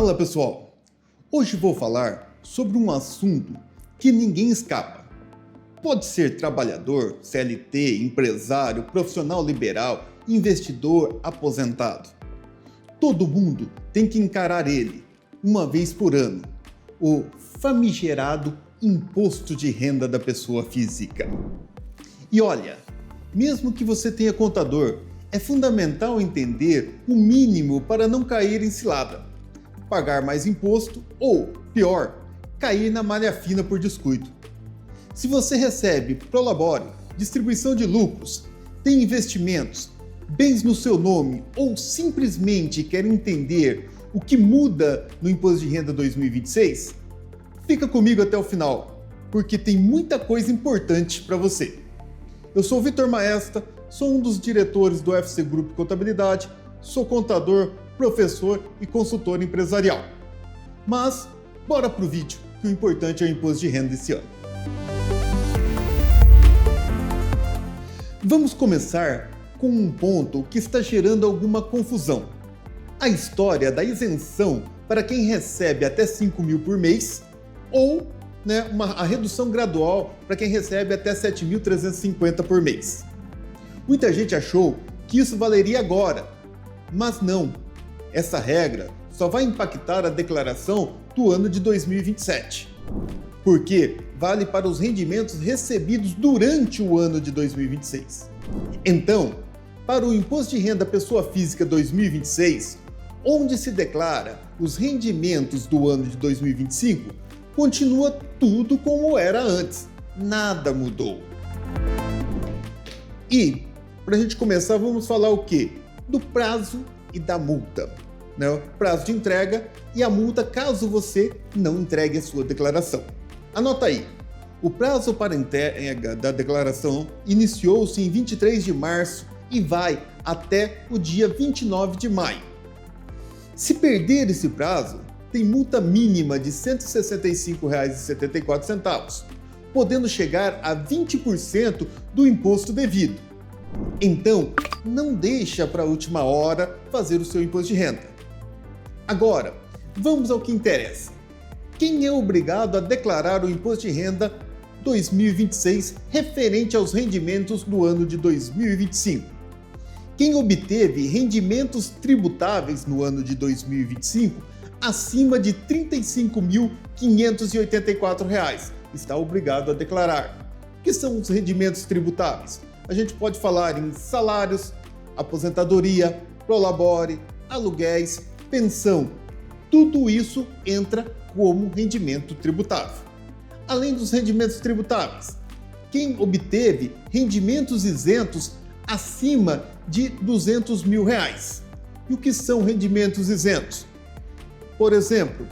Fala pessoal, hoje vou falar sobre um assunto que ninguém escapa. Pode ser trabalhador, CLT, empresário, profissional liberal, investidor, aposentado. Todo mundo tem que encarar ele, uma vez por ano, o famigerado Imposto de Renda da Pessoa Física. E olha, mesmo que você tenha contador, é fundamental entender o mínimo para não cair em cilada, pagar mais imposto ou, pior, cair na malha fina por descuido. Se você recebe prolabore, distribuição de lucros, tem investimentos, bens no seu nome ou simplesmente quer entender o que muda no Imposto de Renda 2026, fica comigo até o final, porque tem muita coisa importante para você. Eu sou o Vitor Maesta, sou um dos diretores do FC Grupo Contabilidade, sou contador, professor e consultor empresarial. Mas, bora pro vídeo, que o importante é o imposto de renda desse ano. Vamos começar com um ponto que está gerando alguma confusão. A história da isenção para quem recebe até 5 mil por mês ou a redução gradual para quem recebe até 7.350 por mês. Muita gente achou que isso valeria agora, mas não. Essa regra só vai impactar a declaração do ano de 2027, porque vale para os rendimentos recebidos durante o ano de 2026. Então, para o Imposto de Renda Pessoa Física 2026, onde se declara os rendimentos do ano de 2025, continua tudo como era antes, nada mudou. E, para a gente começar, vamos falar o quê? Do prazo e da multa. O prazo de entrega e a multa caso você não entregue a sua declaração. Anota aí, o prazo para entrega da declaração iniciou-se em 23 de março e vai até o dia 29 de maio. Se perder esse prazo, tem multa mínima de R$ 165,74, podendo chegar a 20% do imposto devido. Então, não deixa para a última hora fazer o seu imposto de renda. Agora, vamos ao que interessa. Quem é obrigado a declarar o imposto de renda 2026 referente aos rendimentos do ano de 2025? Quem obteve rendimentos tributáveis no ano de 2025 acima de R$ 35.584 está obrigado a declarar. O que são os rendimentos tributáveis? A gente pode falar em salários, aposentadoria, prolabore, aluguéis, pensão. Tudo isso entra como rendimento tributável. Além dos rendimentos tributáveis, quem obteve rendimentos isentos acima de R$ 200 mil. E o que são rendimentos isentos? Por exemplo,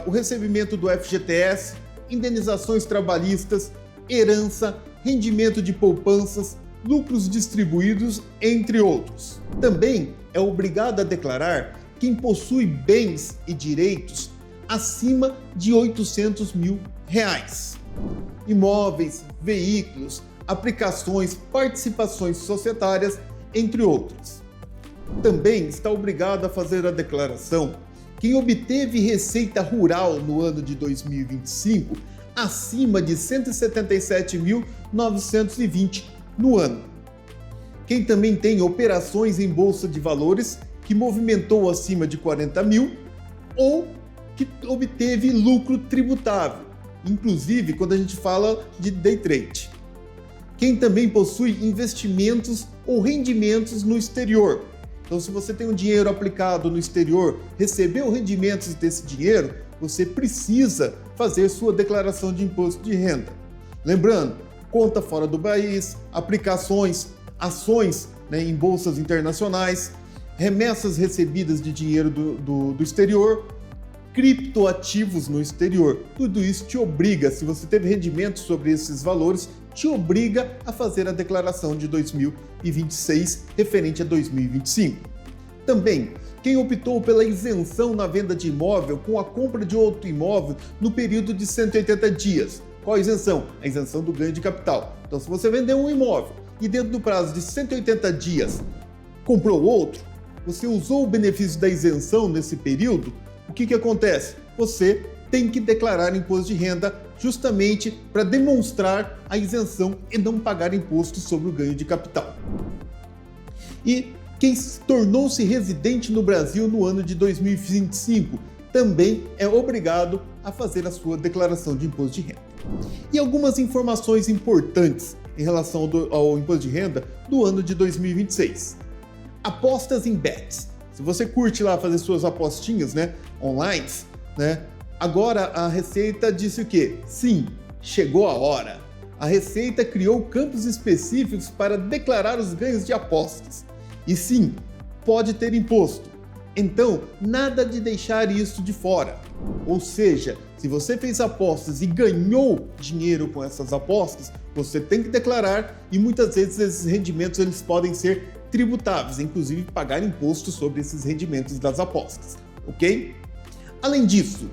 o recebimento do FGTS, indenizações trabalhistas, herança, rendimento de poupanças, lucros distribuídos, entre outros. Também é obrigado a declarar quem possui bens e direitos acima de R$ 800 mil. Imóveis, veículos, aplicações, participações societárias, entre outros. Também está obrigado a fazer a declaração quem obteve receita rural no ano de 2025 acima de R$ 177.920 no ano. Quem também tem operações em bolsa de valores que movimentou acima de 40 mil ou que obteve lucro tributável, inclusive quando a gente fala de day trade. Quem também possui investimentos ou rendimentos no exterior. Então, se você tem um dinheiro aplicado no exterior, recebeu rendimentos desse dinheiro, você precisa fazer sua declaração de imposto de renda. Lembrando, conta fora do país, aplicações, ações em bolsas internacionais, remessas recebidas de dinheiro do exterior, criptoativos no exterior. Tudo isso te obriga, se você teve rendimento sobre esses valores, te obriga a fazer a declaração de 2026 referente a 2025. Também, quem optou pela isenção na venda de imóvel com a compra de outro imóvel no período de 180 dias. Qual a isenção? A isenção do ganho de capital. Então, se você vendeu um imóvel e dentro do prazo de 180 dias comprou outro, você usou o benefício da isenção nesse período, o que acontece? Você tem que declarar imposto de renda justamente para demonstrar a isenção e não pagar imposto sobre o ganho de capital. E quem tornou-se residente no Brasil no ano de 2025 também é obrigado a fazer a sua declaração de imposto de renda. E algumas informações importantes em relação ao imposto de renda do ano de 2026. Apostas em bets. Se você curte lá fazer suas apostinhas, online, agora a Receita disse o quê? Sim, chegou a hora. A Receita criou campos específicos para declarar os ganhos de apostas. E sim, pode ter imposto. Então, nada de deixar isso de fora. Ou seja, se você fez apostas e ganhou dinheiro com essas apostas, você tem que declarar e muitas vezes esses rendimentos eles podem ser tributáveis, inclusive pagar imposto sobre esses rendimentos das apostas, ok? Além disso,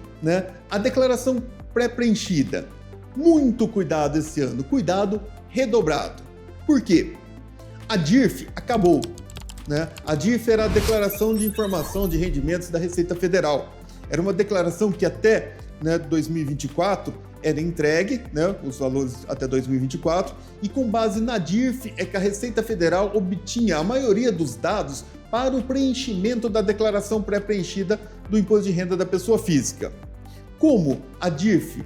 a declaração pré-preenchida. Muito cuidado esse ano, cuidado redobrado. Por quê? A DIRF acabou. A DIRF era a Declaração de Informação de Rendimentos da Receita Federal. Era uma declaração que até 2024 era entregue, os valores até 2024, e com base na DIRF é que a Receita Federal obtinha a maioria dos dados para o preenchimento da declaração pré-preenchida do imposto de renda da pessoa física. Como a DIRF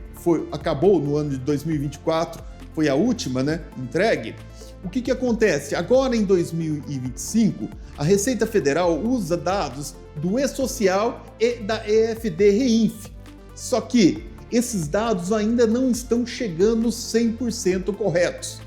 acabou no ano de 2024, foi a última entregue, o que acontece? Agora em 2025, a Receita Federal usa dados do E-Social e da EFD-REINF. Só que esses dados ainda não estão chegando 100% corretos.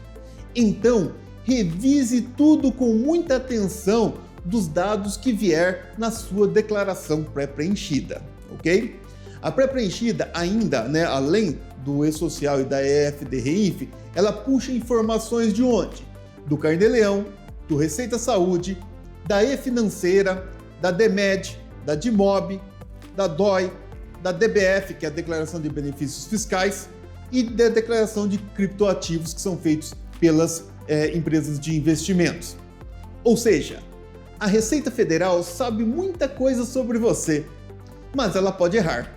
Então, revise tudo com muita atenção dos dados que vier na sua declaração pré-preenchida, ok? A pré-preenchida ainda, além do E-Social e da EFD-REINF, ela puxa informações de onde? Do Carnê-Leão, do Receita Saúde, da E-Financeira, da DMED, da DIMOB, da DOI, da DBF, que é a Declaração de Benefícios Fiscais, e da Declaração de Criptoativos, que são feitos pelas empresas de investimentos. Ou seja, a Receita Federal sabe muita coisa sobre você, mas ela pode errar.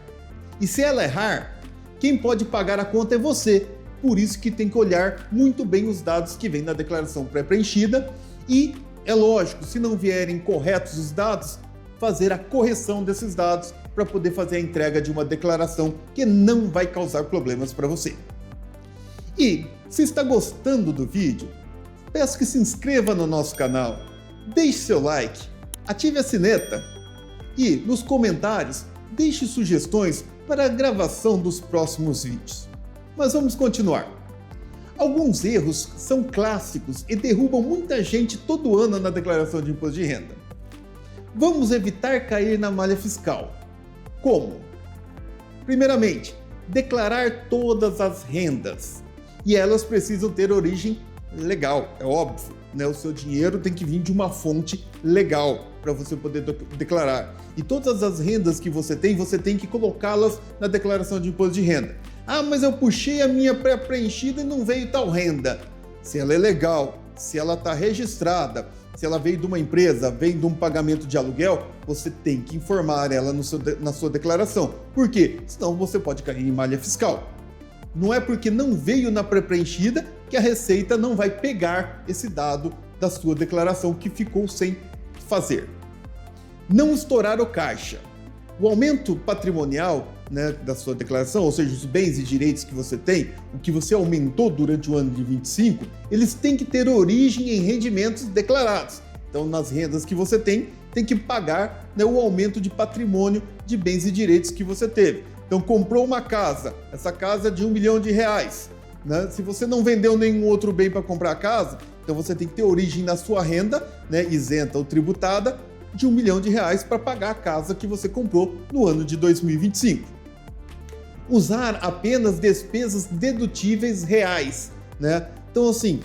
E se ela errar, quem pode pagar a conta é você. Por isso que tem que olhar muito bem os dados que vêm na declaração pré-preenchida e, é lógico, se não vierem corretos os dados, fazer a correção desses dados para poder fazer a entrega de uma declaração que não vai causar problemas para você. E, se está gostando do vídeo, peço que se inscreva no nosso canal, deixe seu like, ative a sineta e, nos comentários, deixe sugestões para a gravação dos próximos vídeos. Mas vamos continuar. Alguns erros são clássicos e derrubam muita gente todo ano na declaração de imposto de renda. Vamos evitar cair na malha fiscal. Como? Primeiramente, declarar todas as rendas. E elas precisam ter origem legal, é óbvio. O seu dinheiro tem que vir de uma fonte legal para você poder declarar. E todas as rendas que você tem que colocá-las na declaração de imposto de renda. Ah, mas eu puxei a minha pré-preenchida e não veio tal renda. Se ela é legal, se ela está registrada, se ela veio de uma empresa, veio de um pagamento de aluguel, você tem que informar ela na sua declaração. Por quê? Senão você pode cair em malha fiscal. Não é porque não veio na pré-preenchida que a Receita não vai pegar esse dado da sua declaração que ficou sem fazer. Não estourar o caixa. O aumento patrimonial da sua declaração, ou seja, os bens e direitos que você tem, o que você aumentou durante o ano de 25, eles têm que ter origem em rendimentos declarados. Então, nas rendas que você tem que pagar o aumento de patrimônio de bens e direitos que você teve. Então, comprou uma casa, essa casa é de R$1 milhão. Se você não vendeu nenhum outro bem para comprar a casa, então você tem que ter origem na sua renda, isenta ou tributada, de R$1 milhão para pagar a casa que você comprou no ano de 2025. Usar apenas despesas dedutíveis reais. Então, assim,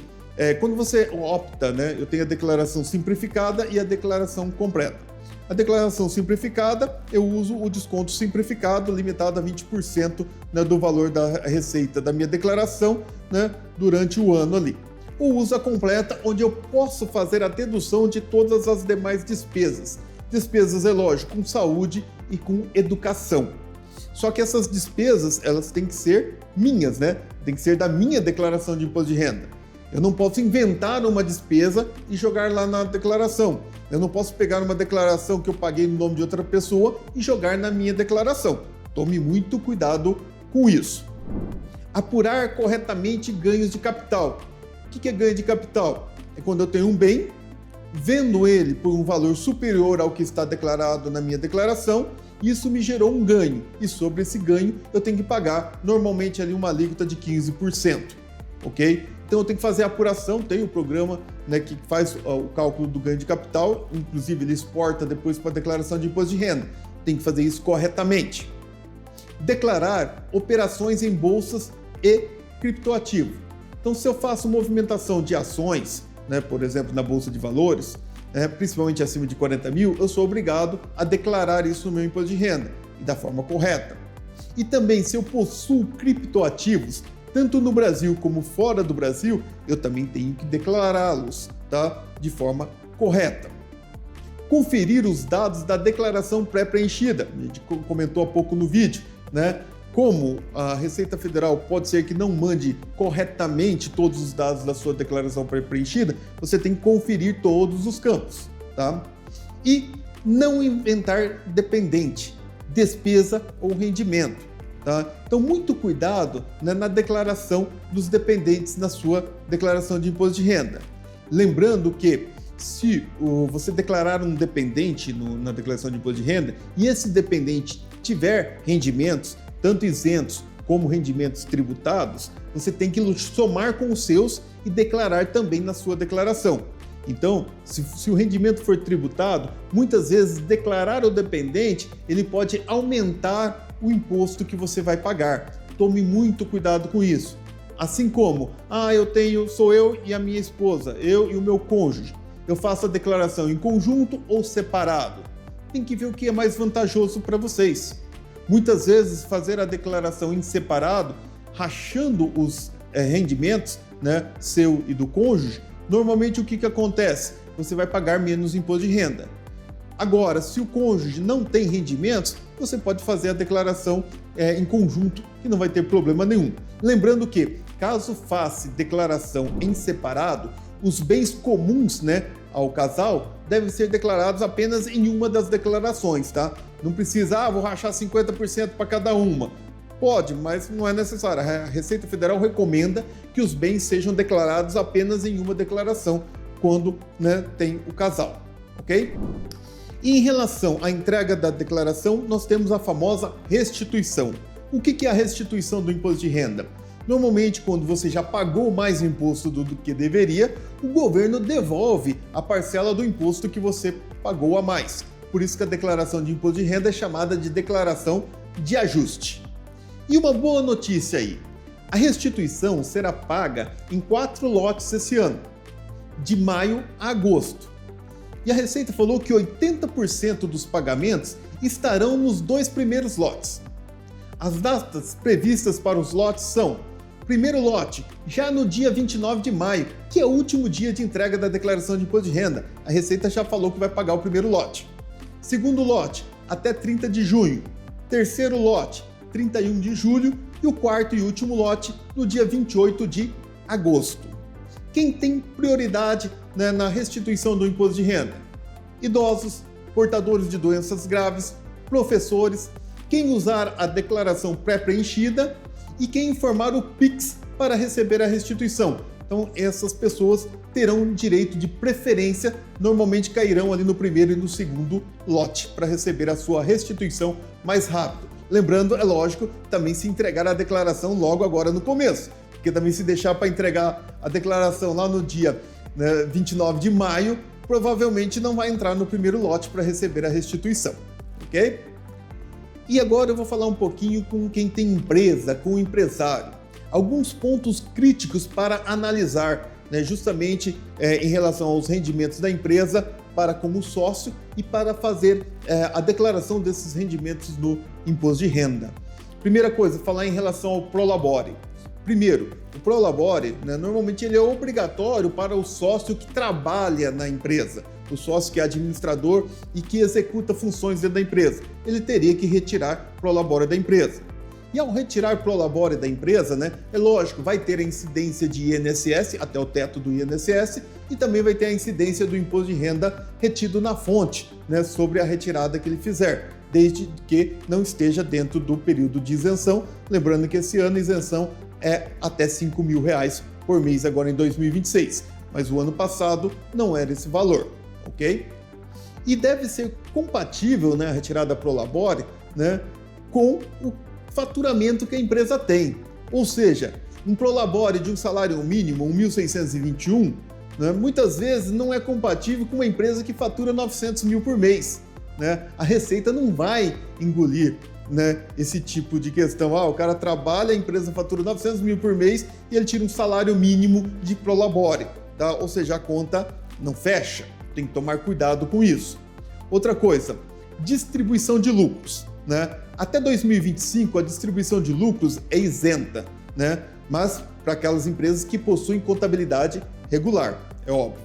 quando você opta, eu tenho a declaração simplificada e a declaração completa. A declaração simplificada, eu uso o desconto simplificado limitado a 20% do valor da receita da minha declaração durante o ano ali. O uso a completa, onde eu posso fazer a dedução de todas as demais despesas. Despesas, é lógico, com saúde e com educação. Só que essas despesas, elas têm que ser minhas, né? Tem que ser da minha declaração de imposto de renda. Eu não posso inventar uma despesa e jogar lá na declaração. Eu não posso pegar uma declaração que eu paguei no nome de outra pessoa e jogar na minha declaração. Tome muito cuidado com isso. Apurar corretamente ganhos de capital. O que é ganho de capital? É quando eu tenho um bem, vendo ele por um valor superior ao que está declarado na minha declaração, isso me gerou um ganho. E sobre esse ganho eu tenho que pagar normalmente ali uma alíquota de 15%. Ok? Então eu tenho que fazer a apuração, tem o programa, né, que faz o cálculo do ganho de capital, inclusive ele exporta depois para a declaração de imposto de renda. Tem que fazer isso corretamente. Declarar operações em bolsas e criptoativo. Então se eu faço movimentação de ações, né, por exemplo na Bolsa de Valores, principalmente acima de 40 mil, eu sou obrigado a declarar isso no meu imposto de renda e da forma correta. E também se eu possuo criptoativos, tanto no Brasil como fora do Brasil, eu também tenho que declará-los, tá? De forma correta. Conferir os dados da declaração pré-preenchida. A gente comentou há pouco no vídeo, né? Como a Receita Federal pode ser que não mande corretamente todos os dados da sua declaração pré-preenchida, você tem que conferir todos os campos, tá? E não inventar dependente, despesa ou rendimento. Tá? Então, muito cuidado, né, na declaração dos dependentes na sua declaração de imposto de renda. Lembrando que se você declarar um dependente na declaração de imposto de renda e esse dependente tiver rendimentos, tanto isentos como rendimentos tributados, você tem que somar com os seus e declarar também na sua declaração. Então, se o rendimento for tributado, muitas vezes declarar o dependente, ele pode aumentar o imposto que você vai pagar. Tome muito cuidado com isso. Assim como, sou eu e a minha esposa, eu e o meu cônjuge. Eu faço a declaração em conjunto ou separado. Tem que ver o que é mais vantajoso para vocês. Muitas vezes fazer a declaração em separado, rachando os rendimentos, né, seu e do cônjuge, normalmente o que acontece? Você vai pagar menos imposto de renda. Agora, se o cônjuge não tem rendimentos, você pode fazer a declaração em conjunto, que não vai ter problema nenhum. Lembrando que, caso faça declaração em separado, os bens comuns, né, ao casal devem ser declarados apenas em uma das declarações, tá? Não precisa, vou rachar 50% para cada uma. Pode, mas não é necessário. A Receita Federal recomenda que os bens sejam declarados apenas em uma declaração, quando, né, tem o casal, ok? E em relação à entrega da declaração, nós temos a famosa restituição. O que é a restituição do imposto de renda? Normalmente, quando você já pagou mais imposto do que deveria, o governo devolve a parcela do imposto que você pagou a mais. Por isso que a declaração de imposto de renda é chamada de declaração de ajuste. E uma boa notícia aí, a restituição será paga em 4 lotes esse ano, de maio a agosto. E a Receita falou que 80% dos pagamentos estarão nos 2 primeiros lotes. As datas previstas para os lotes são: primeiro lote, já no dia 29 de maio, que é o último dia de entrega da declaração de imposto de renda. A Receita já falou que vai pagar o primeiro lote. Segundo lote, até 30 de junho. Terceiro lote, 31 de julho. E o quarto e último lote, no dia 28 de agosto. Quem tem prioridade, né, na restituição do imposto de renda? Idosos, portadores de doenças graves, professores, quem usar a declaração pré-preenchida e quem informar o Pix para receber a restituição. Então, essas pessoas terão direito de preferência, normalmente cairão ali no primeiro e no segundo lote para receber a sua restituição mais rápido. Lembrando, é lógico, também se entregar a declaração logo agora no começo, porque também se deixar para entregar a declaração lá no dia, né, 29 de maio, provavelmente não vai entrar no primeiro lote para receber a restituição, ok? E agora eu vou falar um pouquinho com quem tem empresa, com o empresário. Alguns pontos críticos para analisar, né, justamente em relação aos rendimentos da empresa para como sócio e para fazer a declaração desses rendimentos no imposto de renda. Primeira coisa, falar em relação ao Prolabore. Primeiro, o Prolabore, né, normalmente ele é obrigatório para o sócio que trabalha na empresa, o sócio que é administrador e que executa funções dentro da empresa. Ele teria que retirar Prolabore da empresa. E ao retirar Prolabore da empresa, né, é lógico, vai ter a incidência de INSS, até o teto do INSS, e também vai ter a incidência do imposto de renda retido na fonte, né, sobre a retirada que ele fizer, desde que não esteja dentro do período de isenção. Lembrando que esse ano a isenção é até R$ 5.000 por mês agora em 2026, mas o ano passado não era esse valor, ok? E deve ser compatível, né, a retirada Prolabore, né, com o faturamento que a empresa tem. Ou seja, um Prolabore de um salário mínimo, 1.621, né, muitas vezes não é compatível com uma empresa que fatura 900 mil por mês. Né? A Receita não vai engolir, né, esse tipo de questão. O cara trabalha, a empresa fatura 900 mil por mês e ele tira um salário mínimo de Prolabore. Tá? Ou seja, a conta não fecha. Tem que tomar cuidado com isso. Outra coisa, distribuição de lucros. Né? Até 2025, a distribuição de lucros é isenta, né? Mas para aquelas empresas que possuem contabilidade regular, é óbvio.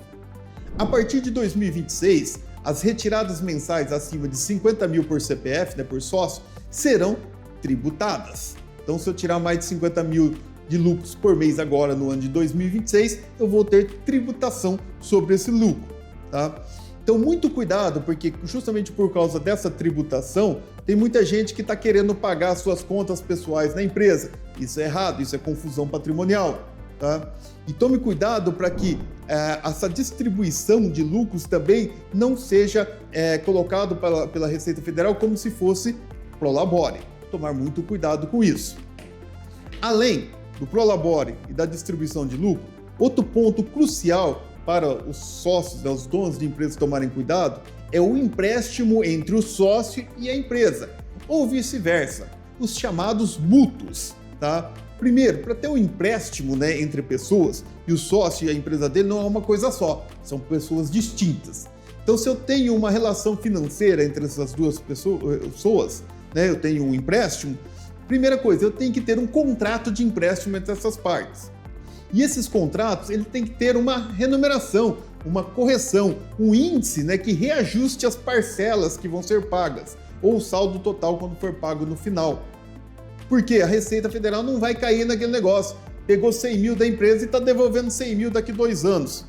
A partir de 2026, as retiradas mensais acima de 50 mil por CPF, né, por sócio, serão tributadas. Então, se eu tirar mais de 50 mil de lucros por mês agora no ano de 2026, eu vou ter tributação sobre esse lucro. Tá? Então, muito cuidado, porque justamente por causa dessa tributação, tem muita gente que está querendo pagar suas contas pessoais na empresa. Isso é errado, isso é confusão patrimonial. Tá? E tome cuidado para que essa distribuição de lucros também não seja colocado pela Receita Federal como se fosse Prolabore. Tomar muito cuidado com isso. Além do Prolabore e da distribuição de lucro, outro ponto crucial para os sócios, os donos de empresas tomarem cuidado, é o empréstimo entre o sócio e a empresa, ou vice-versa, os chamados mútuos. Tá? Primeiro, para ter um empréstimo, né, entre pessoas, e o sócio e a empresa dele não é uma coisa só, são pessoas distintas. Então, se eu tenho uma relação financeira entre essas duas pessoas, né, eu tenho um empréstimo, primeira coisa, eu tenho que ter um contrato de empréstimo entre essas partes. E esses contratos, ele tem que ter uma remuneração, uma correção, um índice, né, que reajuste as parcelas que vão ser pagas, ou o saldo total quando for pago no final. Porque a Receita Federal não vai cair naquele negócio. Pegou 100 mil da empresa e está devolvendo 100 mil daqui a 2 anos.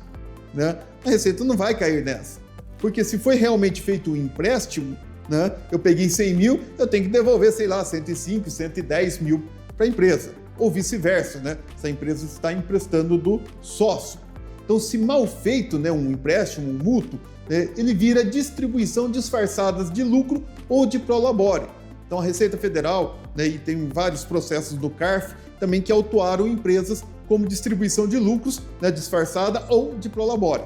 Né? A Receita não vai cair nessa. Porque se foi realmente feito um empréstimo, né, eu peguei 100 mil, eu tenho que devolver, sei lá, 105, 110 mil para a empresa. Ou vice-versa, né? Se a empresa está emprestando do sócio. Então, se mal feito, né, um empréstimo, um mútuo, né, ele vira distribuição disfarçada de lucro ou de Prolabore. Então, a Receita Federal, né, e tem vários processos do CARF também que autuaram empresas como distribuição de lucros, né, disfarçada ou de Prolabore.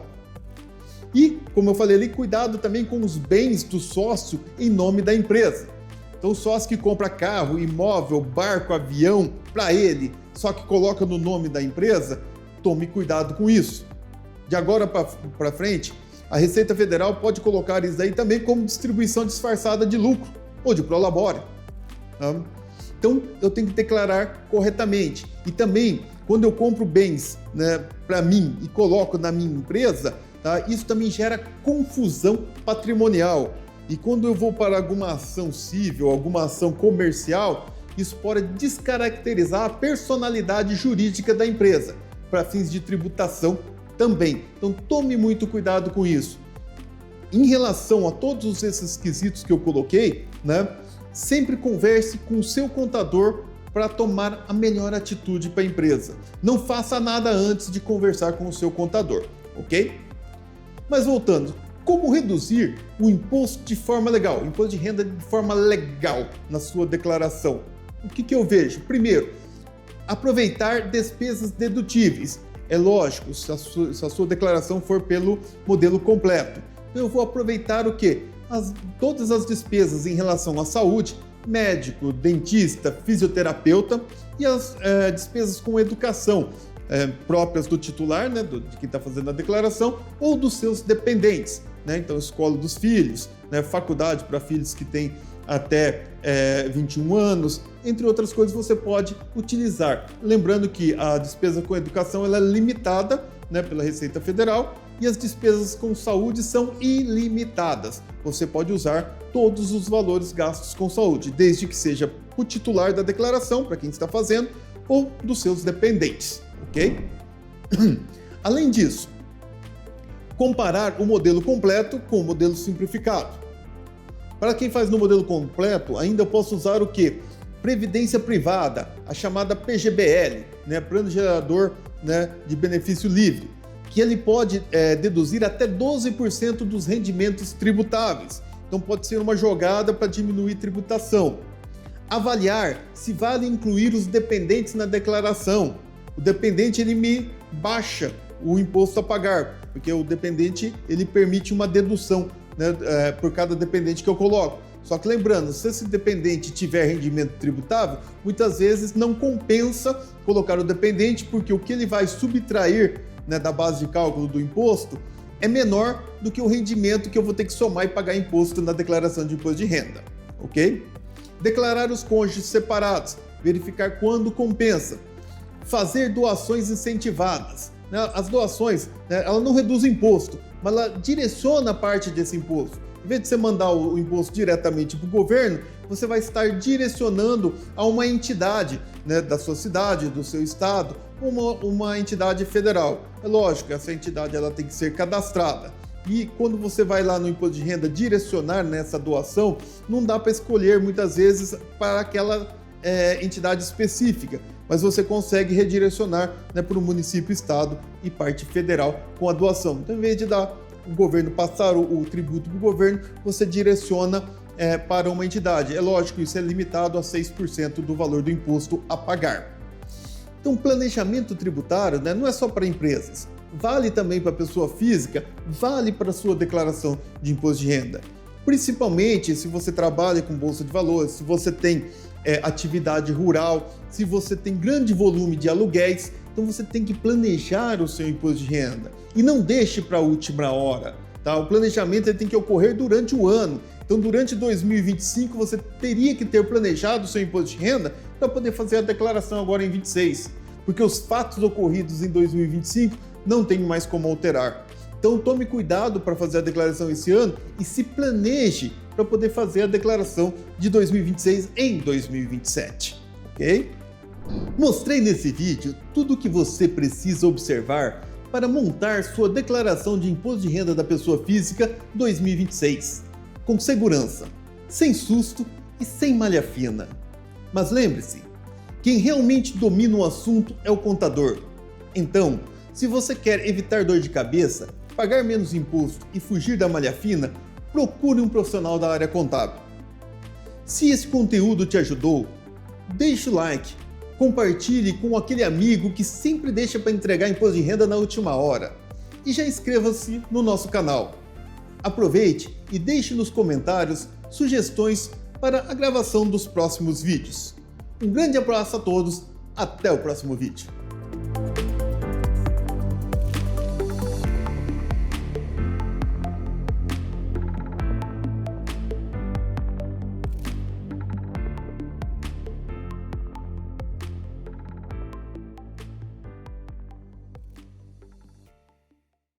E, como eu falei ali, cuidado também com os bens do sócio em nome da empresa. Então, o sócio que compra carro, imóvel, barco, avião para ele, só que coloca no nome da empresa, tome cuidado com isso. De agora para frente, a Receita Federal pode colocar isso aí também como distribuição disfarçada de lucro ou de Prolabore. Tá? Então, eu tenho que declarar corretamente. E também, quando eu compro bens, né, para mim e coloco na minha empresa, tá, isso também gera confusão patrimonial. E quando eu vou para alguma ação civil, alguma ação comercial, isso pode descaracterizar a personalidade jurídica da empresa, para fins de tributação também. Então, tome muito cuidado com isso. Em relação a todos esses quesitos que eu coloquei, né, sempre converse com o seu contador para tomar a melhor atitude para a empresa. Não faça nada antes de conversar com o seu contador, ok? Mas voltando, como reduzir o imposto de forma legal, o imposto de renda de forma legal na sua declaração? O que eu vejo? Primeiro, aproveitar despesas dedutíveis. É lógico, se a sua declaração for pelo modelo completo. Então eu vou aproveitar o quê? Todas as despesas em relação à saúde, médico, dentista, fisioterapeuta e as despesas com educação, próprias do titular, né, de quem está fazendo a declaração, ou dos seus dependentes. Né? Então, escola dos filhos, né, faculdade para filhos que têm até 21 anos, entre outras coisas você pode utilizar. Lembrando que a despesa com educação ela é limitada, né, pela Receita Federal, e as despesas com saúde são ilimitadas. Você pode usar todos os valores gastos com saúde, desde que seja o titular da declaração, para quem está fazendo, ou dos seus dependentes, ok? Além disso, comparar o modelo completo com o modelo simplificado. Para quem faz no modelo completo, ainda posso usar o quê? Previdência privada, a chamada PGBL, né, Plano Gerador, né, de Benefício Livre, que ele pode deduzir até 12% dos rendimentos tributáveis. Então pode ser uma jogada para diminuir tributação. Avaliar se vale incluir os dependentes na declaração. O dependente ele me baixa o imposto a pagar, porque o dependente ele permite uma dedução, né, por cada dependente que eu coloco. Só que lembrando, se esse dependente tiver rendimento tributável, muitas vezes não compensa colocar o dependente, porque o que ele vai subtrair, né, da base de cálculo do imposto é menor do que o rendimento que eu vou ter que somar e pagar imposto na declaração de imposto de renda, ok? Declarar os cônjuges separados, verificar quando compensa. Fazer doações incentivadas. As doações, né, ela não reduz o imposto, mas ela direciona parte desse imposto. Em vez de você mandar o imposto diretamente para o governo, você vai estar direcionando a uma entidade, né, da sua cidade, do seu estado, uma entidade federal. É lógico, essa entidade ela tem que ser cadastrada. E quando você vai lá no imposto de renda direcionar nessa doação, não dá para escolher muitas vezes para aquela entidade específica, mas você consegue redirecionar, né, para o município, estado e parte federal com a doação. Então, em vez de dar o governo passar o tributo para o governo, você direciona para uma entidade. É lógico, isso é limitado a 6% do valor do imposto a pagar. Então, planejamento tributário, né, não é só para empresas, vale também para a pessoa física, vale para a sua declaração de imposto de renda. Principalmente se você trabalha com bolsa de valores, se você tem atividade rural, se você tem grande volume de aluguéis, então você tem que planejar o seu imposto de renda e não deixe para a última hora, tá? O planejamento ele tem que ocorrer durante o ano. Então, durante 2025, você teria que ter planejado o seu imposto de renda para poder fazer a declaração agora em 26, porque os fatos ocorridos em 2025 não tem mais como alterar. Então, tome cuidado para fazer a declaração esse ano e se planeje para poder fazer a declaração de 2026 em 2027, ok? Mostrei nesse vídeo tudo o que você precisa observar para montar sua declaração de imposto de renda da pessoa física 2026, com segurança, sem susto e sem malha fina. Mas lembre-se, quem realmente domina o assunto é o contador. Então, se você quer evitar dor de cabeça, pagar menos imposto e fugir da malha fina, procure um profissional da área contábil. Se esse conteúdo te ajudou, deixe o like, compartilhe com aquele amigo que sempre deixa para entregar imposto de renda na última hora e já inscreva-se no nosso canal. Aproveite e deixe nos comentários sugestões para a gravação dos próximos vídeos. Um grande abraço a todos, até o próximo vídeo.